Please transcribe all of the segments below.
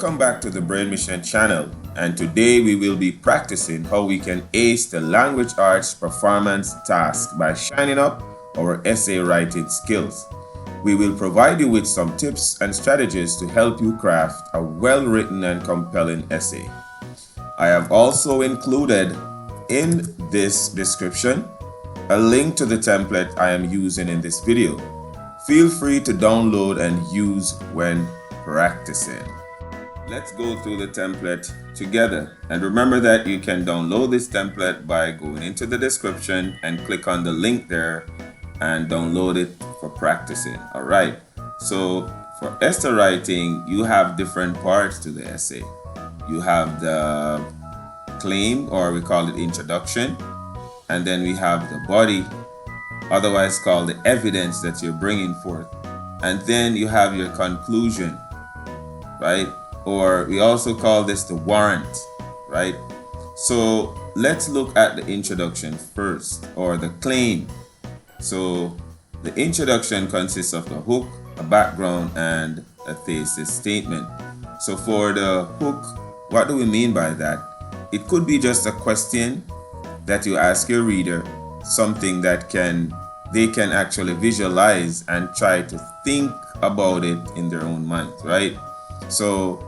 Welcome back to the Brain Mission channel, and today we will be practicing how we can ace the language arts performance task by shining up our essay writing skills. We will provide you with some tips and strategies to help you craft a well-written and compelling essay. I have also included in this description a link to the template I am using in this video. Feel free to download and use when practicing. Let's go through the template together, and remember that you can download this template by going into the description and click on the link there and download it for practicing. All right, so for essay writing, you have different parts to the essay. You have the claim, or we call it introduction, and then we have the body, otherwise called the evidence that you're bringing forth, and then you have your conclusion, right? Or we also call this the warrant, right? So let's look at the introduction first, or the claim. So the introduction consists of the hook, a background, and a thesis statement. So for the hook, what do we mean by that? It could be just a question that you ask your reader, something that they can actually visualize and try to think about it in their own mind, right? So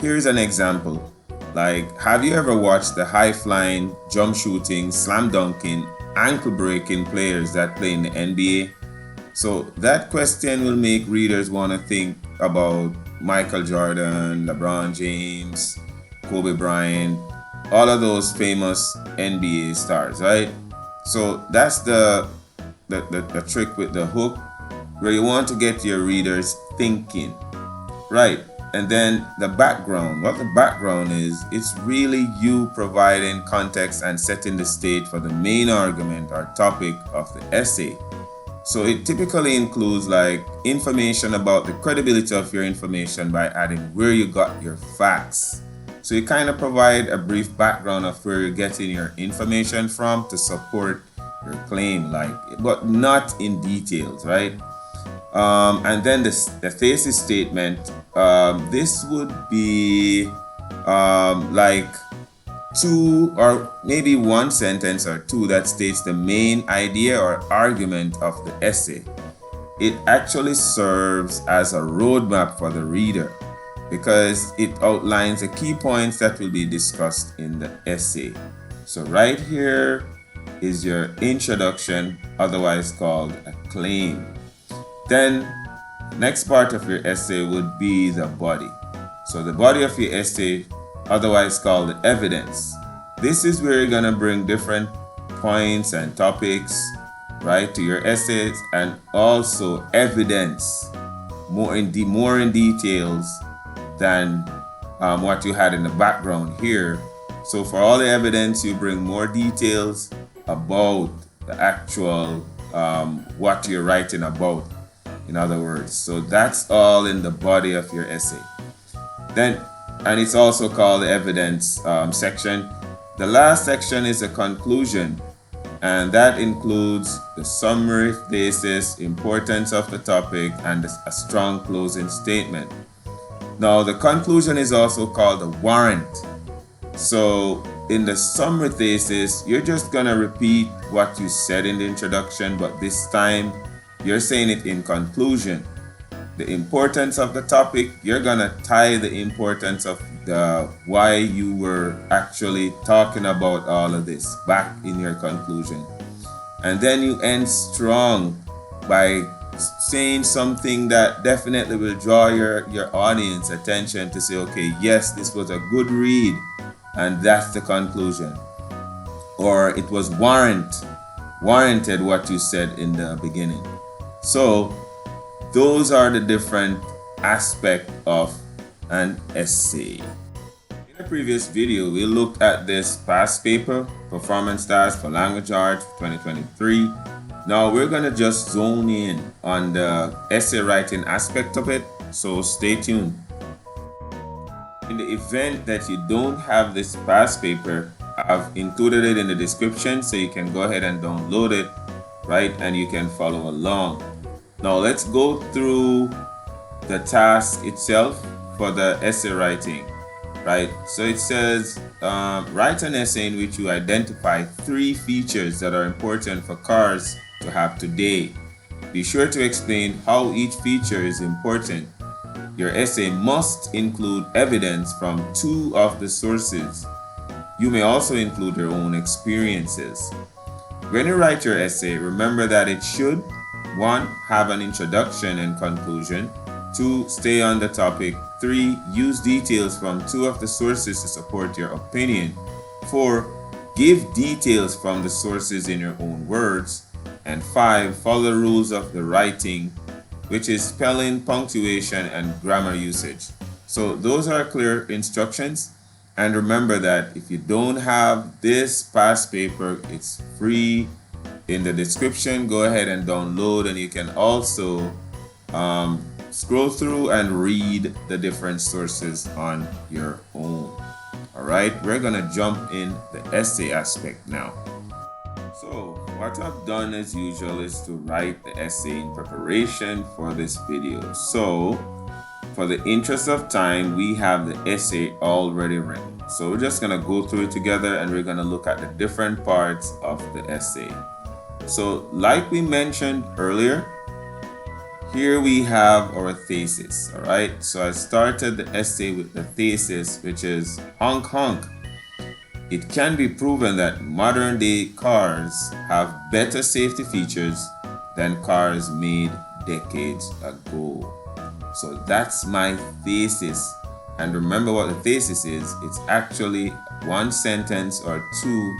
here's an example. Like, have you ever watched the high-flying, jump shooting, slam dunking, ankle breaking players that play in the NBA? So that question will make readers want to think about Michael Jordan, LeBron James, Kobe Bryant, all of those famous NBA stars, right? So that's the trick with the hook, where you want to get your readers thinking, right? And then the background, what the background is, it's really you providing context and setting the stage for the main argument or topic of the essay. So it typically includes like information about the credibility of your information by adding where you got your facts. So you kind of provide a brief background of where you're getting your information from to support your claim, but not in details, right? And then the thesis statement, this would be like two or maybe one sentence or two that states the main idea or argument of the essay. It actually serves as a roadmap for the reader because it outlines the key points that will be discussed in the essay. So right here is your introduction, otherwise called a claim. Then next part of your essay would be the body. So the body of your essay, otherwise called the evidence. This is where you're gonna bring different points and topics, right, to your essays, and also evidence more in details than what you had in the background here. So for all the evidence, you bring more details about the actual what you're writing about, in other words. So that's all in the body of your essay. Then, and it's also called the evidence section. The last section is a conclusion, and that includes the summary, thesis, importance of the topic, and a strong closing statement. Now, the conclusion is also called the warrant. So in the summary thesis, you're just gonna repeat what you said in the introduction, but this time you're saying it in conclusion. The importance of the topic, you're gonna tie the importance of the why you were actually talking about all of this back in your conclusion. And then you end strong by saying something that definitely will draw your audience attention to say, okay, yes, this was a good read, and that's the conclusion. Or it was warranted what you said in the beginning. So those are the different aspects of an essay. In the previous video, we looked at this past paper, Performance Task for Language Arts 2023. Now we're gonna just zone in on the essay writing aspect of it, so stay tuned. In the event that you don't have this past paper, I've included it in the description so you can go ahead and download it, right? And you can follow along. Now let's go through the task itself for the essay writing, right? So it says, write an essay in which you identify 3 features that are important for cars to have today. Be sure to explain how each feature is important. Your essay must include evidence from 2 of the sources. You may also include your own experiences. When you write your essay, remember that it should 1. Have an introduction and conclusion. 2. Stay on the topic. 3. Use details from 2 of the sources to support your opinion. 4. Give details from the sources in your own words. And 5. Follow the rules of the writing, which is spelling, punctuation, and grammar usage. So those are clear instructions. And remember that if you don't have this past paper, it's free in the description. Go ahead and download, and you can also scroll through and read the different sources on your own. All right, we're gonna jump in the essay aspect now. So what I've done as usual is to write the essay in preparation for this video. So for the interest of time, we have the essay already written. So we're just gonna go through it together, and we're gonna look at the different parts of the essay. So like we mentioned earlier, here we have our thesis. All right, so I started the essay with the thesis, which is honk honk. It can be proven that modern day cars have better safety features than cars made decades ago. So that's my thesis. And remember what the thesis is. It's actually 1 sentence or 2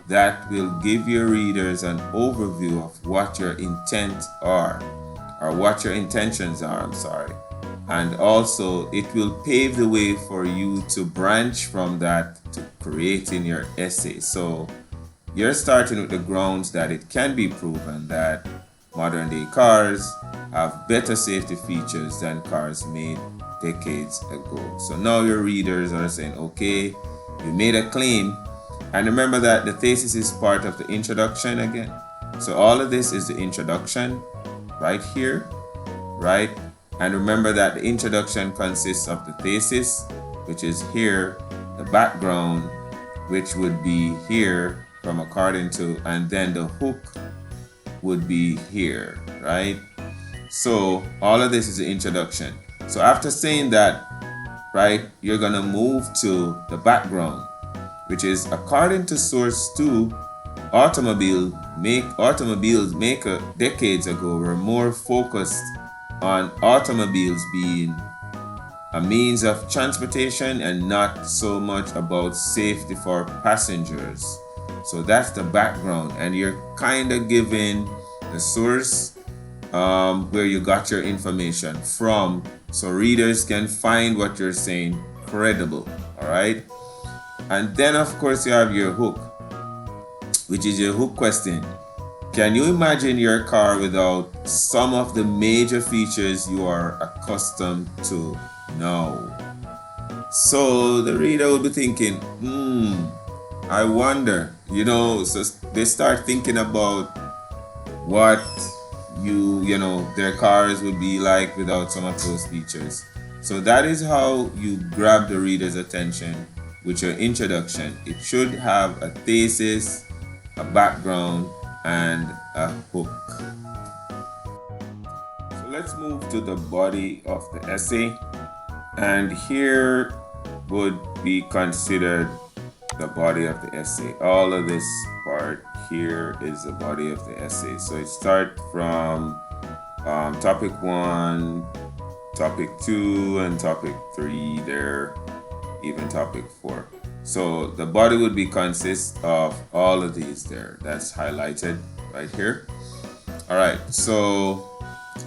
that will give your readers an overview of what your intent are, or what your intentions are, And also it will pave the way for you to branch from that to creating your essay. So you're starting with the grounds that it can be proven that modern day cars have better safety features than cars made decades ago. So now your readers are saying, okay, you made a claim. And remember that the thesis is part of the introduction again. So all of this is the introduction right here, right? And remember that the introduction consists of the thesis, which is here, the background, which would be here from according to, and then the hook would be here, right? So all of this is the introduction. So after saying that, right, you're gonna move to the background, which is according to source 2, automobiles maker decades ago were more focused on automobiles being a means of transportation and not so much about safety for passengers. So that's the background, and you're kind of giving the source where you got your information from, so readers can find what you're saying credible. All right, and then of course you have your hook, which is your hook question. Can you imagine your car without some of the major features you are accustomed to now? So the reader will be thinking, I wonder, so they start thinking about what their cars would be like without some of those features. So that is how you grab the reader's attention with your introduction. It should have a thesis, a background, and a hook. So let's move to the body of the essay, and here would be considered the body of the essay. All of this part here is the body of the essay. So it starts from topic 1, topic 2, and topic 3 there, even topic 4. So the body would be consist of all of these there. That's highlighted right here. All right, so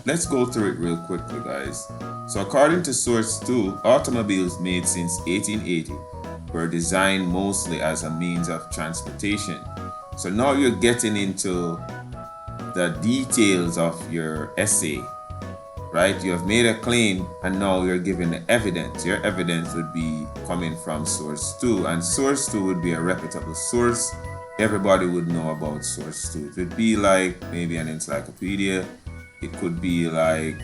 let's go through it real quickly, guys. So according to source 2, automobiles made since 1880 were designed mostly as a means of transportation. So now you're getting into the details of your essay, right? You have made a claim, and now you're giving the evidence. Your evidence would be coming from source 2, and source 2 would be a reputable source. Everybody would know about source 2. It would be like maybe an encyclopedia. It could be like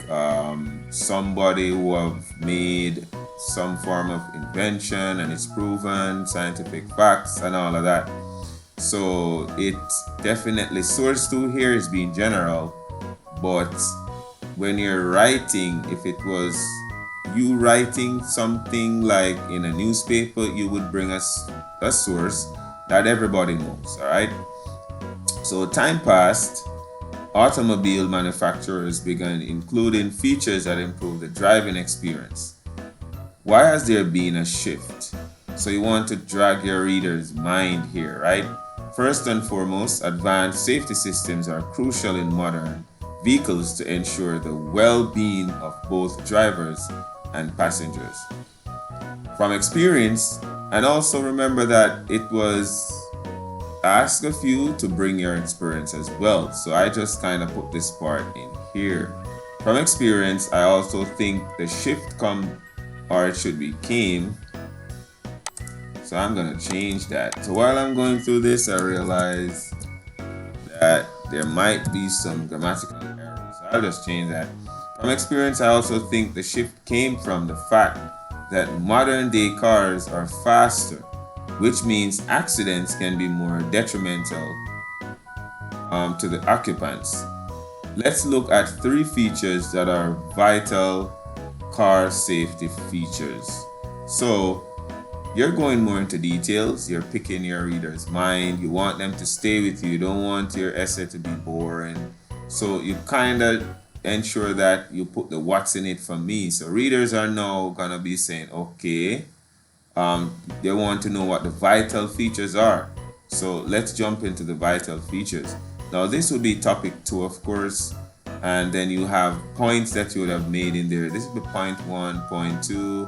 somebody who have made some form of invention and it's proven, scientific facts and all of that. So it definitely, source 2 here is being general, but when you're writing, if it was you writing something like in a newspaper, you would bring us a source that everybody knows. All right. So time passed, automobile manufacturers began including features that improve the driving experience. Why has there been a shift? So you want to drag your reader's mind here, right? First and foremost, advanced safety systems are crucial in modern vehicles to ensure the well-being of both drivers and passengers. From experience, and also remember that it was ask of you to bring your experience as well. So I just kind of put this part in here. From experience, I also think the shift it should be came. So I'm gonna change that. So while I'm going through this, I realize that there might be some grammatical errors. So I'll just change that. From experience, I also think the shift came from the fact that modern day cars are faster, which means accidents can be more detrimental to the occupants. Let's look at 3 features that are vital car safety features. So you're going more into details, you're picking your reader's mind, you want them to stay with you, you don't want your essay to be boring. So you kind of ensure that you put the what's in it for me. So readers are now gonna be saying, okay, they want to know what the vital features are. So let's jump into the vital features. Now this would be topic 2, of course, and then you have points that you would have made in there. This would be point 1, point 2,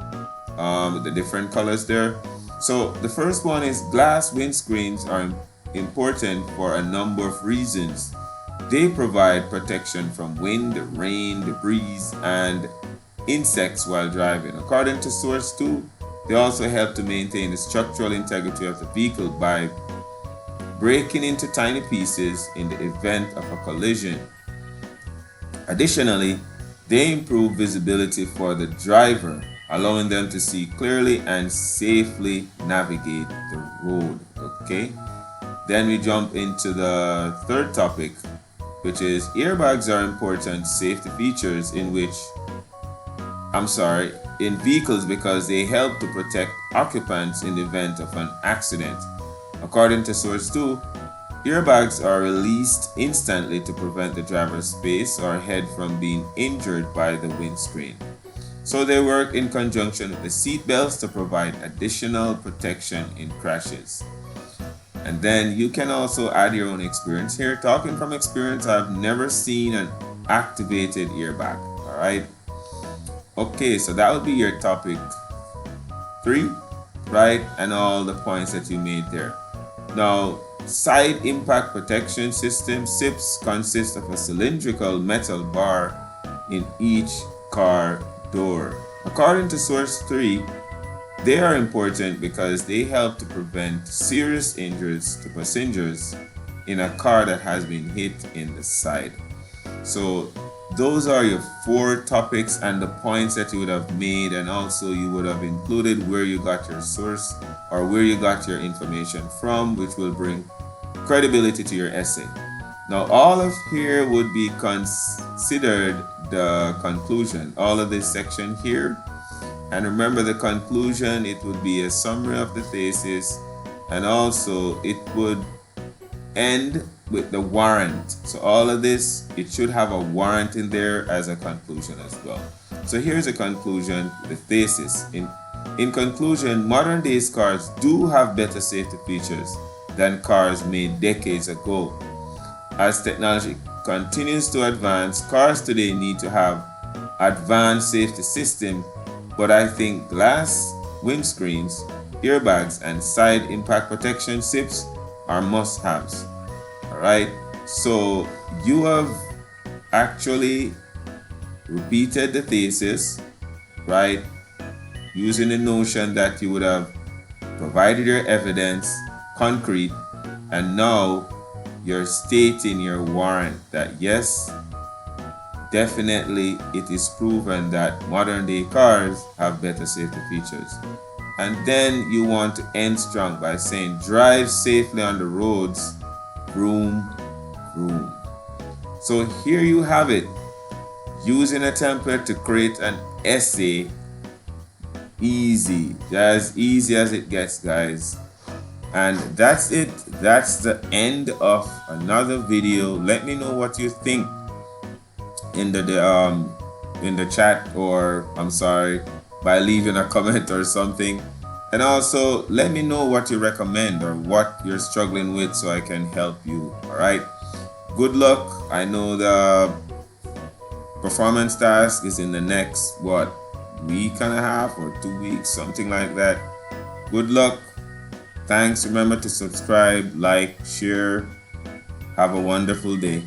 with the different colors there. So the first one is glass windscreens are important for a number of reasons. They provide protection from wind, rain, debris, and insects while driving. According to source 2, they also help to maintain the structural integrity of the vehicle by breaking into tiny pieces in the event of a collision. Additionally, they improve visibility for the driver, allowing them to see clearly and safely navigate the road. Okay, then we jump into the third topic, which is airbags are important safety features in vehicles because they help to protect occupants in the event of an accident. According to source 2, airbags are released instantly to prevent the driver's face or head from being injured by the windscreen. So they work in conjunction with the seat belts to provide additional protection in crashes. And then you can also add your own experience here. Talking from experience, I've never seen an activated airbag. All right. Okay, so that would be your topic 3, right? And all the points that you made there. Now, side impact protection system SIPs consist of a cylindrical metal bar in each car door. According to source 3, they are important because they help to prevent serious injuries to passengers in a car that has been hit in the side. So those are your 4 topics and the points that you would have made, and also you would have included where you got your source or where you got your information from, which will bring credibility to your essay. Now all of here would be considered the conclusion, all of this section here. And remember the conclusion, it would be a summary of the thesis, and also it would end with the warrant. So all of this, it should have a warrant in there as a conclusion as well. So here's a conclusion, the thesis. In conclusion, modern day cars do have better safety features than cars made decades ago. As technology continues to advance, cars today need to have advanced safety systems, but I think glass windscreens, airbags, and side impact protection SIPs are must-haves. Alright, so you have actually repeated the thesis, right? Using the notion that you would have provided your evidence, concrete, and now you're stating your warrant that yes, definitely it is proven that modern day cars have better safety features. And then you want to end strong by saying drive safely on the roads, vroom, vroom. So here you have it, using a template to create an essay. Easy, as easy as it gets, guys. And that's it. That's the end of another video. Let me know what you think in the chat, or I'm sorry, by leaving a comment or something. And also let me know what you recommend or what you're struggling with so I can help you. All right, good luck. I know the performance task is in the next week and a half or 2 weeks, something like that. Good luck. Thanks. Remember to subscribe, like, share. Have a wonderful day.